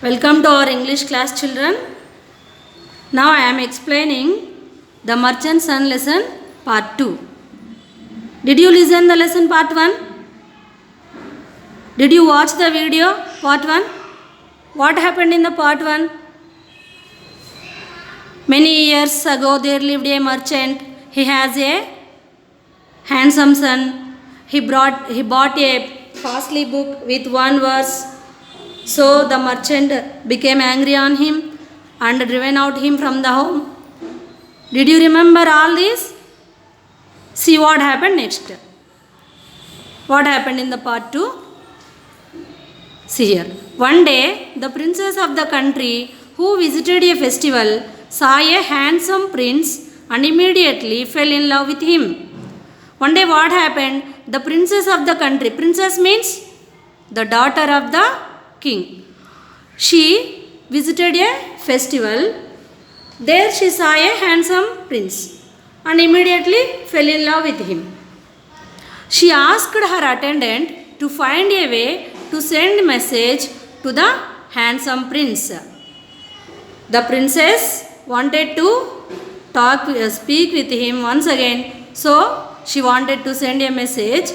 Welcome to our English class, children. Now I am explaining the Merchant Son lesson part 2. Did you listen the lesson part 1? Did you watch the video part 1? What happened in the part 1? Many years ago there lived a merchant. He has a handsome son. He bought a costly book with one verse. So the merchant became angry on him and driven out him from the home. Did you remember all this? See what happened next. What happened in the part 2? See here. One day the princess of the country who visited a festival saw a handsome prince and immediately fell in love with him. One day what happened? The princess of the country, princess means the daughter of the king. She visited a festival. There she saw a handsome prince and immediately fell in love with him. She asked her attendant to find a way to send message to the handsome prince. The princess wanted to speak with him once again, so she wanted to send a message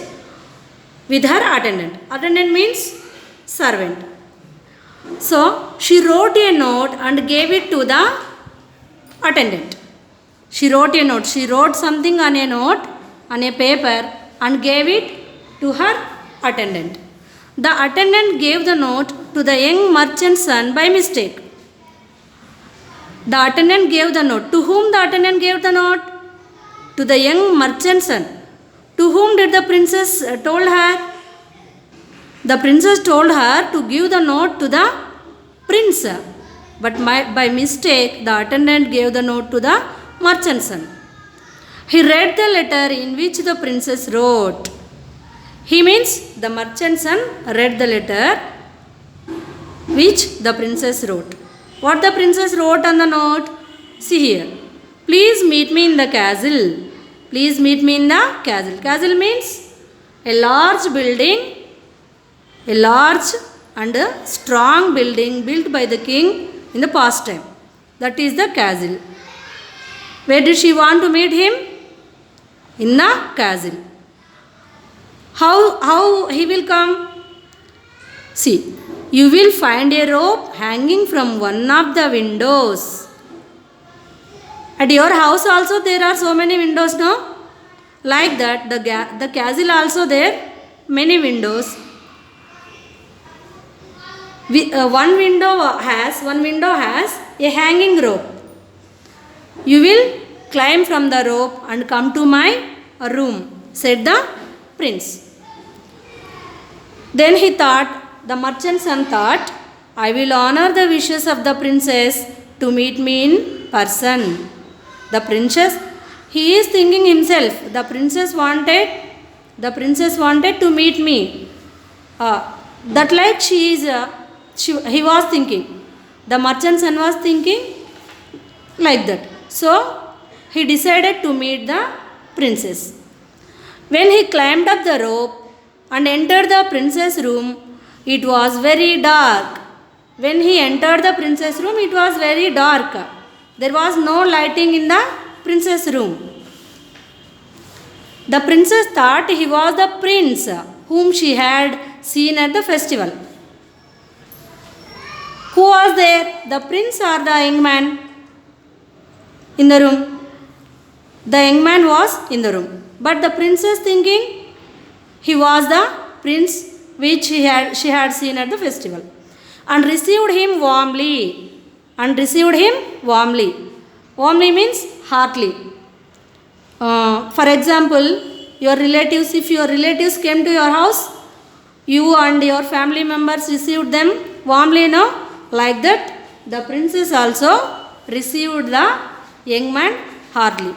with her attendant. Attendant means servant. So she wrote a note and gave it to the attendant. She wrote a note. She wrote something on a note, on a paper, and gave it to her attendant. The attendant gave the note to the young merchant's son by mistake. The attendant gave the note. To whom the attendant gave the note? To the young merchant's son. To whom did the princess told her? The princess told her to give the note to the prince. But by mistake, the attendant gave the note to the merchant's son. He read the letter in which the princess wrote. He means the merchant's son read the letter which the princess wrote. What the princess wrote on the note? See here. Please meet me in the castle. Please meet me in the castle. Castle means a large building, a large and a strong building built by the king in the past time. That is the castle. Where did she want to meet him? In the castle. How he will come? See, you will find a rope hanging from one of the windows. At your house also there are so many windows, no? Like that, the castle also there, many windows. One window has a hanging rope. You will climb from the rope and come to my room, said the prince. Then the merchant's son thought, I will honor the wishes of the princess to meet me in person. The princess, he is thinking himself, the princess wanted to meet me. That like he was thinking. The merchant's son was thinking like that. So he decided to meet the princess. When he climbed up the rope and entered the princess' room, it was very dark. When he entered the princess' room, it was very dark. There was no lighting in the princess' room. The princess thought he was the prince whom she had seen at the festival. Who was there? The prince or the young man in the room? The young man was in the room. But the princess thinking he was the prince which she had seen at the festival. And received him warmly. Warmly means heartily. For example, if your relatives came to your house, you and your family members received them warmly, no? Like that, the princess also received the young man heartily,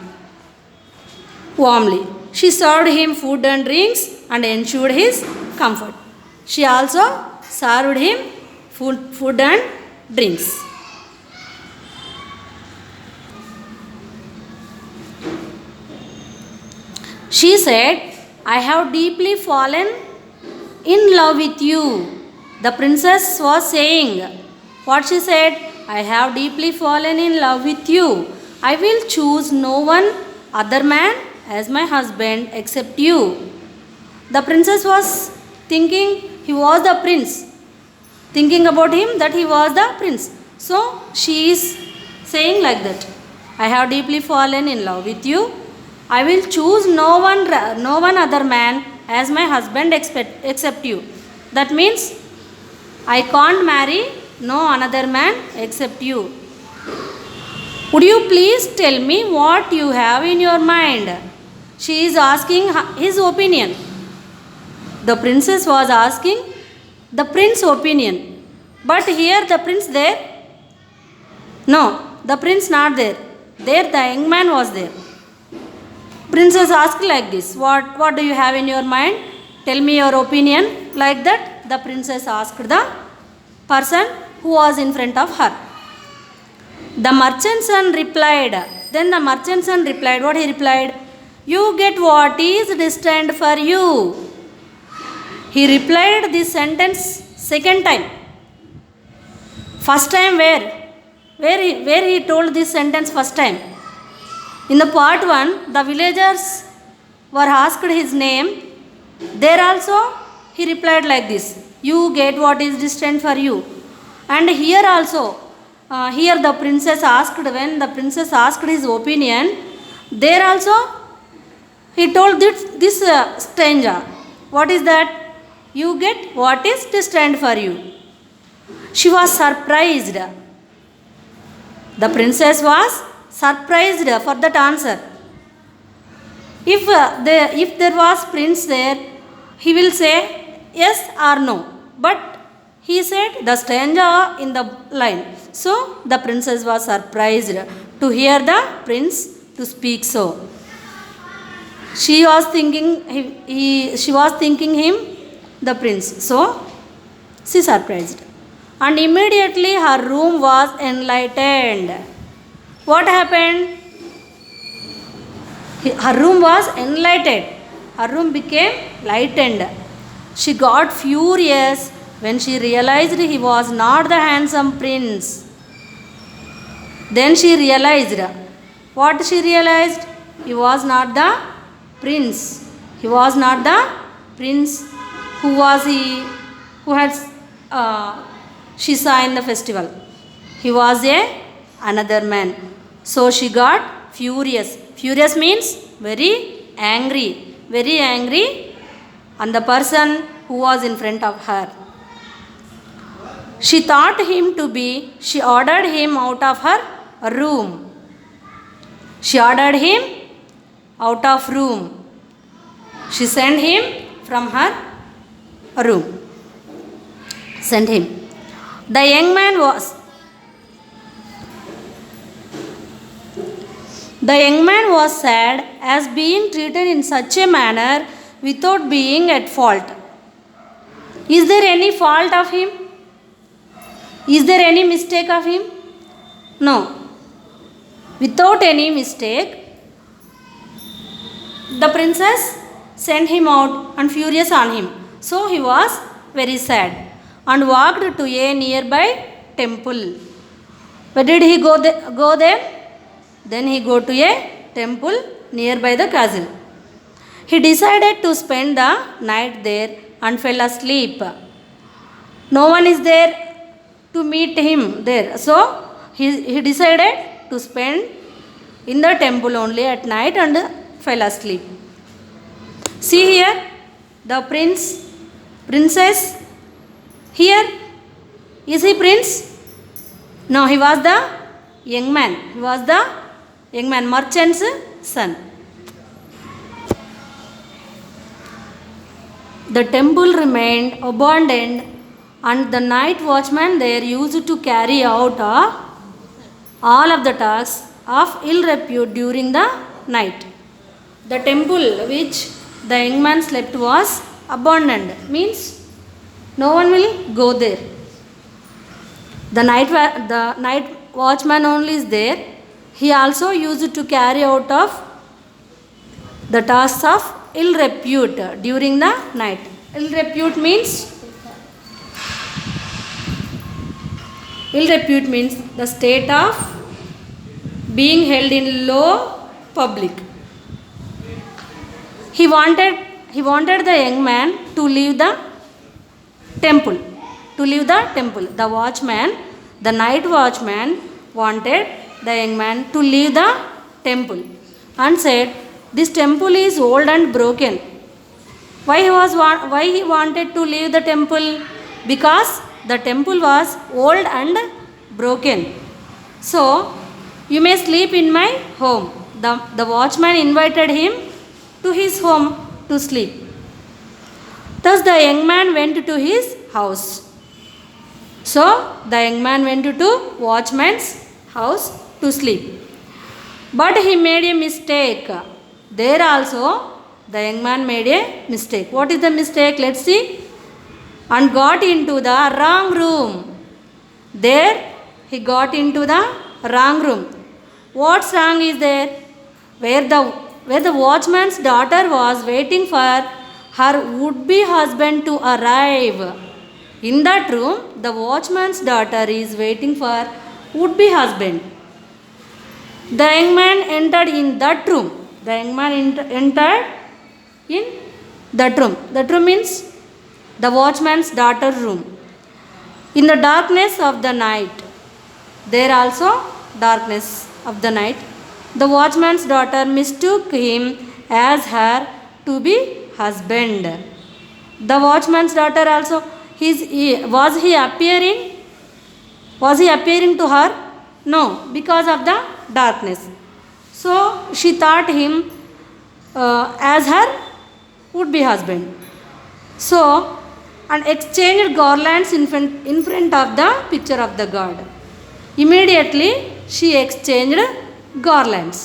warmly. She served him food and drinks and ensured his comfort. She also served him food and drinks. She said, I have deeply fallen in love with you. The princess was saying, What she said? I have deeply fallen in love with you. I will choose no one other man as my husband except you. The princess was thinking he was the prince. Thinking about him that he was the prince. So she is saying like that. I have deeply fallen in love with you. I will choose no one other man as my husband except you. That means I can't marry no another man except you. Would you please tell me what you have in your mind? She is asking his opinion. The princess was asking the prince's opinion. But here the prince there? No, the prince not there. There the young man was there. Princess asked like this, what do you have in your mind? Tell me your opinion. Like that the princess asked the person who was in front of her. The merchant son replied. Then the merchant son replied. What he replied? You get what is destined for you. He replied this sentence second time. First time where he told this sentence first time? In the part 1, the villagers were asked his name. There also he replied like this. You get what is destined for you. And here also, here the princess asked, when the princess asked his opinion, there also he told this stranger. What is that? You get what is destined for you. She was surprised. The princess was surprised for that answer. If there was prince there, he will say yes or no. But he said the stranger in the line. So the princess was surprised to hear the prince to speak so. She was thinking him the prince. So she surprised. And immediately her room was enlightened. What happened? Her room was enlightened. Her room became lightened. She got furious when she realized he was not the handsome prince. Then she realized. What she realized? He was not the prince. He was not the prince. Who was he? Who had she saw in the festival? He was another man. So she got furious. Furious means very angry. Very angry on the person who was in front of her. She ordered him out of her room. She ordered him out of room. She sent him from her room. Sent him. The young man was sad as being treated in such a manner without being at fault. Is there any fault of him? Is there any mistake of him? No. Without any mistake, the princess sent him out and furious on him. So he was very sad and walked to a nearby temple. Where did he go there? Then he go to a temple nearby the castle. He decided to spend the night there and fell asleep. No one is there to meet him there. So he decided to spend in the temple only at night and fell asleep. See here, the princess. Here, is he prince? No, he was the young man. He was the young man, merchant's son. The temple remained abandoned, and the night watchman there used to carry out all of the tasks of ill repute during the night. The temple which the young man slept was abandoned, means no one will go there. The night watchman only is there. He also used to carry out of the tasks of ill repute during the night. Ill repute means Ill repute means the state of being held in low public. He wanted the young man to leave the temple. To leave the temple. The watchman, the night watchman, wanted the young man to leave the temple and said, "This temple is old and broken." Why he wanted to leave the temple? Because the temple was old and broken. So, you may sleep in my home. The watchman invited him to his home to sleep. Thus the young man went to his house. So the young man went to watchman's house to sleep. But he made a mistake. There also the young man made a mistake. What is the mistake? Let's see. And got into the wrong room. There he got into the wrong room. What's wrong is there? Where the watchman's daughter was waiting for her would-be husband to arrive. In that room, the watchman's daughter is waiting for would-be husband. The young man entered in that room. The young man entered in that room. That room means the watchman's daughter's room. In the darkness of the night, there also darkness of the night, the watchman's daughter mistook him as her to-be husband. The watchman's daughter also, was he appearing to her? No, because of the darkness. So she thought him as her would-be husband. So, and exchanged garlands in front of the picture of the god. Immediately she exchanged garlands.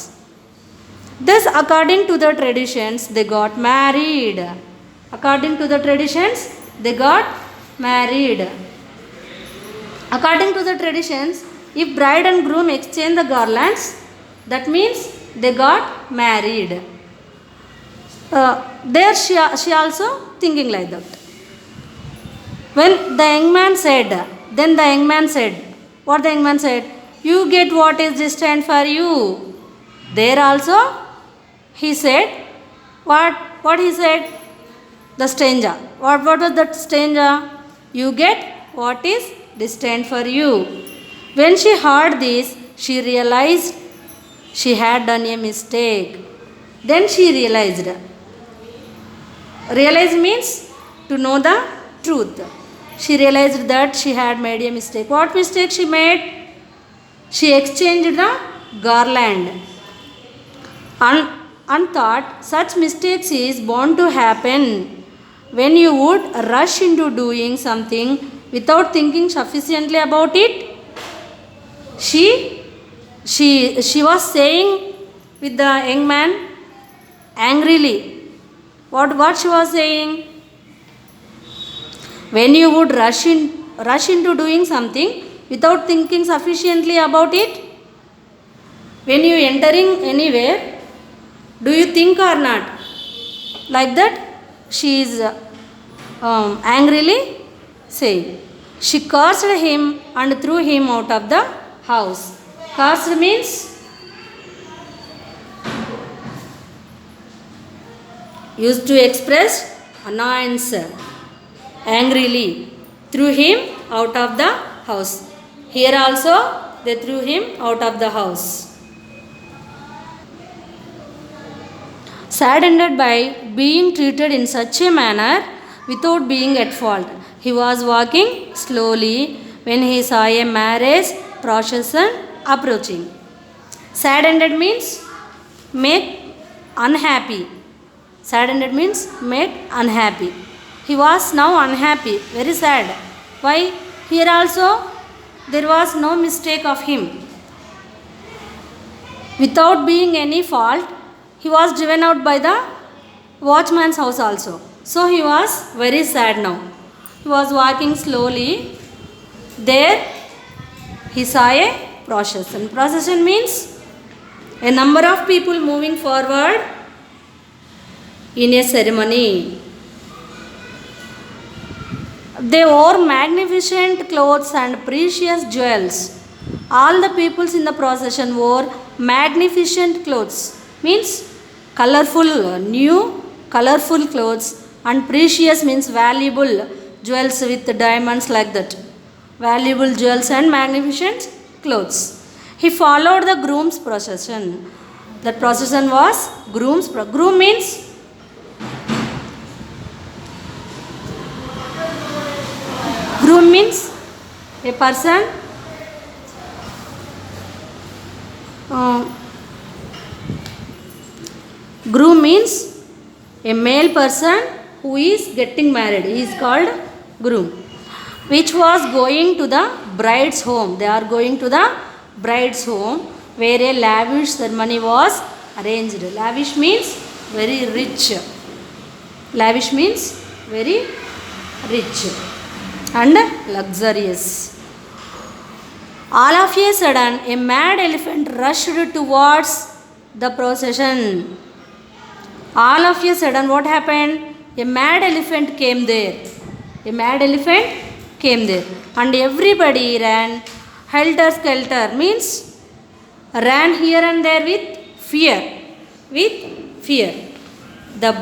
Thus, according to the traditions, they got married. According to the traditions, they got married. According to the traditions, if bride and groom exchange the garlands, that means they got married. There she also thinking like that. When the young man said, what the young man said? You get what is destined for you. There also he said, what he said? The stranger. What was that stranger? You get what is destined for you. When she heard this, she realized she had done a mistake. Then she realized. Realize means to know the truth. She realized that she had made a mistake. What mistake she made? She exchanged the garland and thought such mistakes is bound to happen when you would rush into doing something without thinking sufficiently about it. She was saying with the young man angrily. What she was saying? When you would rush into doing something without thinking sufficiently about it. When you entering anywhere, do you think or not? Like that, she is angrily saying. She cursed him and threw him out of the house. Cursed means used to express annoyance. Angrily threw him out of the house. Here also they threw him out of the house. Saddened by being treated in such a manner without being at fault, he was walking slowly when he saw a marriage procession approaching. Saddened means make unhappy. Saddened means made unhappy. He was now unhappy, very sad. Why? Here also there was no mistake of him. Without being any fault, he was driven out by the watchman's house also. So he was very sad now. He was walking slowly. There he saw a procession. Procession means a number of people moving forward in a ceremony. They wore magnificent clothes and precious jewels. All the peoples in the procession wore magnificent clothes. Means colorful, new colorful clothes, and precious means valuable jewels with diamonds like that. Valuable jewels and magnificent clothes. He followed the groom's procession. That procession was groom means a person groom means a male person who is getting married. He is called groom. Which was going to the bride's home. They are going to the bride's home where a lavish ceremony was arranged. Lavish means very rich. Lavish means very rich and luxurious. All of a sudden, a mad elephant rushed towards the procession. All of a sudden, what happened? A mad elephant came there. A mad elephant came there. And everybody ran helter-skelter, means ran here and there with fear. With fear. The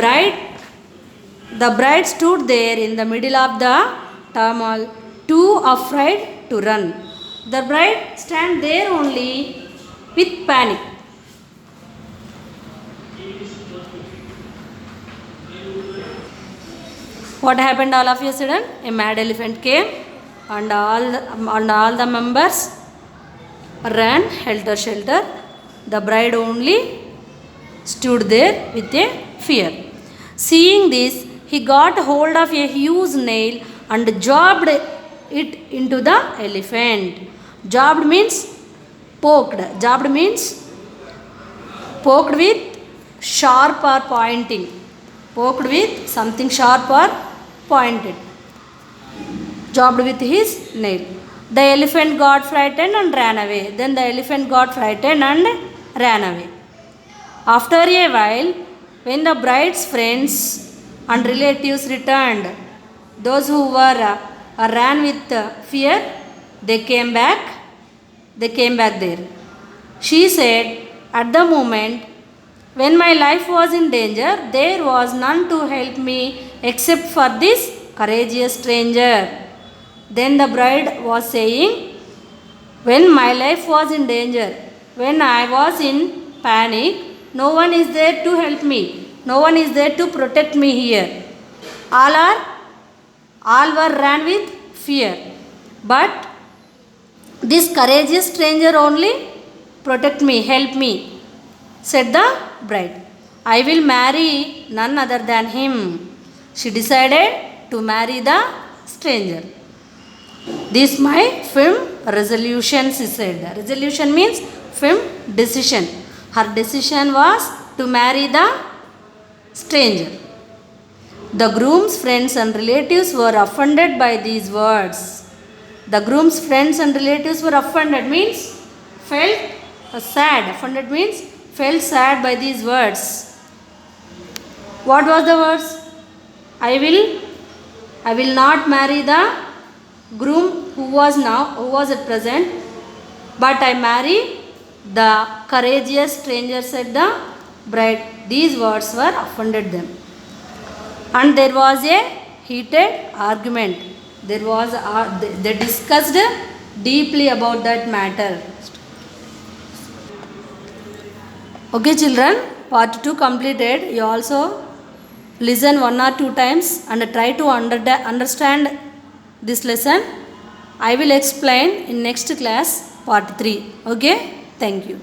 bride stood there in the middle of the turmoil, too afraid to run. The bride stand there only with panic. What happened all of a sudden? A mad elephant came and all the members ran helter-skelter. The bride only stood there with a fear. Seeing this, he got hold of a huge nail and jabbed it into the elephant. Jabbed means poked. Jabbed means poked with sharp or pointing. Poked with something sharp or pointed. Jabbed with his nail. The elephant got frightened and ran away. Then the elephant got frightened and ran away. After a while, when the bride's friends and relatives returned, those who were ran with fear, they came back there. She said, at the moment when my life was in danger, there was none to help me except for this courageous stranger. Then the bride was saying, when my life was in danger, when I was in panic, no one is there to help me. No one is there to protect me here. All were ran with fear. But this courageous stranger only protect me, help me, said the bride. I will marry none other than him. She decided to marry the stranger. This my firm resolution, she said. Resolution means firm decision. Her decision was to marry the stranger. The groom's friends and relatives were offended by these words. The groom's friends and relatives were offended means felt sad. Offended means felt sad by these words. What was the words? I will not marry the groom who was at present, but I marry the courageous stranger, said the bride. These words were offended them. And there was a heated argument. They discussed deeply about that matter. Okay children, part 2 completed. You also listen 1 or 2 times and try to understand this lesson. I will explain in next class part 3. Okay, thank you.